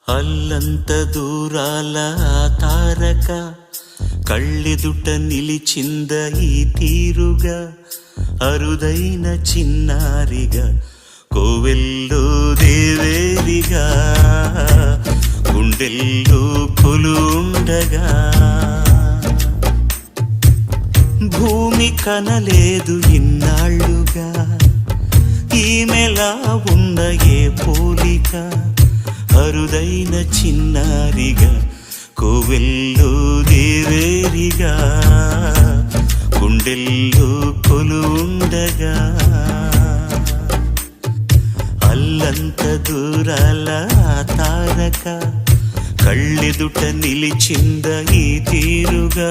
అల్లంత దూరాల తారక కళ్ళెదుట నిలిచింద ఈ తీరుగా అరుదైన చిన్నారిగా కోవెల్లో దేవేరిగా గుండెల్లో కొలుండగా భూమి కనలేదు ఇన్నాళ్ళుగా ఈమెలా ఉన్న ఏ పోలిక అరుదైన చిన్నారిగా కోవెల్లో దేవేరిగా గుండెల్లో కొలుండగా అల్లంత దూరాల తారక కళ్ళెదుట నిలిచింద ఈ తీరుగా